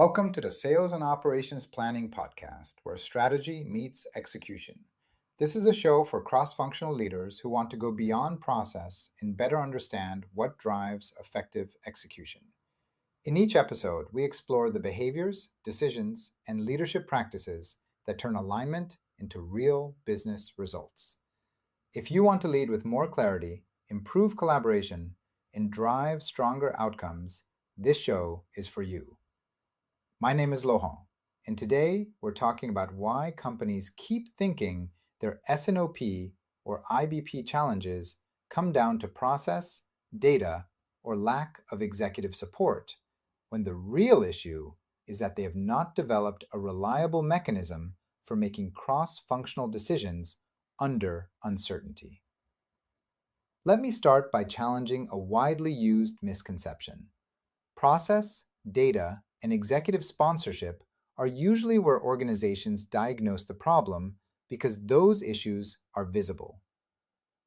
Welcome to the Sales and Operations Planning Podcast, where strategy meets execution. This is a show for cross-functional leaders who want to go beyond process and better understand what drives effective execution. In each episode, we explore the behaviors, decisions, and leadership practices that turn alignment into real business results. If you want to lead with more clarity, improve collaboration, and drive stronger outcomes, this show is for you. My name is Laurent, and today we're talking about why companies keep thinking their S&OP or IBP challenges come down to process, data, or lack of executive support, when the real issue is that they have not developed a reliable mechanism for making cross-functional decisions under uncertainty. Let me start by challenging a widely used misconception. Process, data, and executive sponsorship are usually where organizations diagnose the problem because those issues are visible.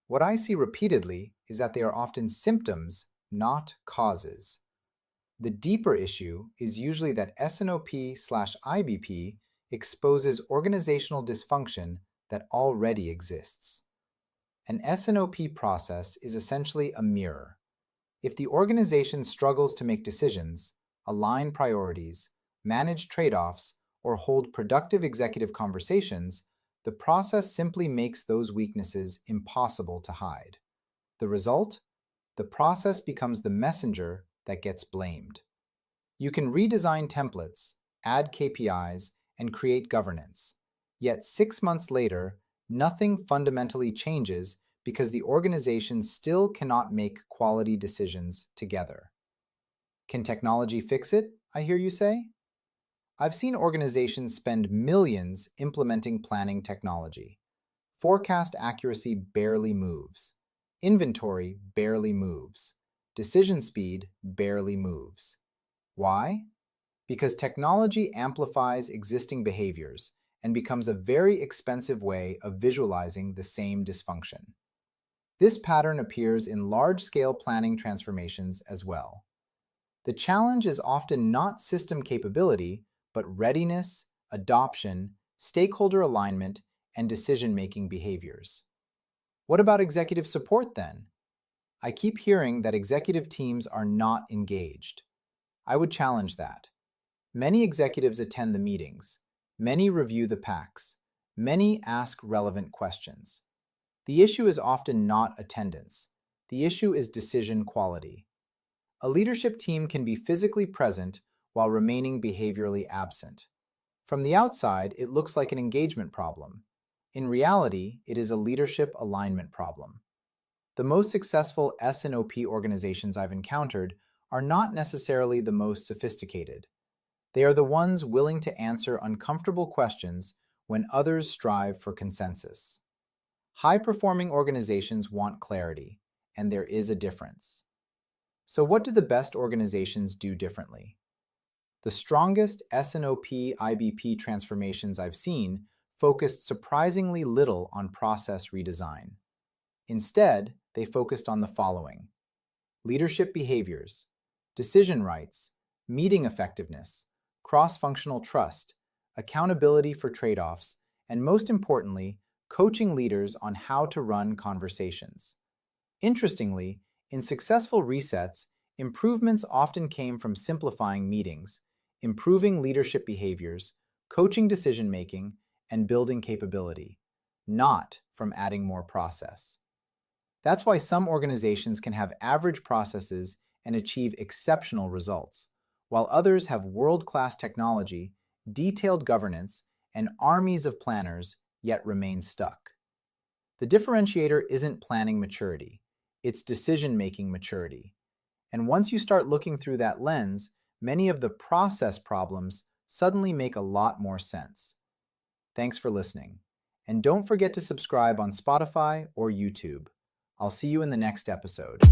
What I see repeatedly is that they are often symptoms, not causes. The deeper issue is usually that S&OP/IBP exposes organizational dysfunction that already exists. An S&OP process is essentially a mirror. If the organization struggles to make decisions, align priorities, manage trade-offs, or hold productive executive conversations, the process simply makes those weaknesses impossible to hide. The result? The process becomes the messenger that gets blamed. You can redesign templates, add KPIs, and create governance. Yet 6 months later, nothing fundamentally changes because the organization still cannot make quality decisions together. Can technology fix it, I hear you say? I've seen organizations spend millions implementing planning technology. Forecast accuracy barely moves. Inventory barely moves. Decision speed barely moves. Why? Because technology amplifies existing behaviors and becomes a very expensive way of visualizing the same dysfunction. This pattern appears in large-scale planning transformations as well. The challenge is often not system capability, but readiness, adoption, stakeholder alignment, and decision-making behaviors. What about executive support then? I keep hearing that executive teams are not engaged. I would challenge that. Many executives attend the meetings. Many review the packs. Many ask relevant questions. The issue is often not attendance. The issue is decision quality. A leadership team can be physically present while remaining behaviorally absent. From the outside, it looks like an engagement problem. In reality, it is a leadership alignment problem. The most successful S&OP organizations I've encountered are not necessarily the most sophisticated. They are the ones willing to answer uncomfortable questions when others strive for consensus. High-performing organizations want clarity, and there is a difference. So what do the best organizations do differently? The strongest S&OP IBP transformations I've seen focused surprisingly little on process redesign. Instead, they focused on the following: leadership behaviors, decision rights, meeting effectiveness, cross-functional trust, accountability for trade-offs, and most importantly, coaching leaders on how to run conversations. Interestingly, in successful resets, improvements often came from simplifying meetings, improving leadership behaviors, coaching decision-making, and building capability, not from adding more process. That's why some organizations can have average processes and achieve exceptional results, while others have world-class technology, detailed governance, and armies of planners, yet remain stuck. The differentiator isn't planning maturity. It's decision-making maturity. And once you start looking through that lens, many of the process problems suddenly make a lot more sense. Thanks for listening. And don't forget to subscribe on Spotify or YouTube. I'll see you in the next episode.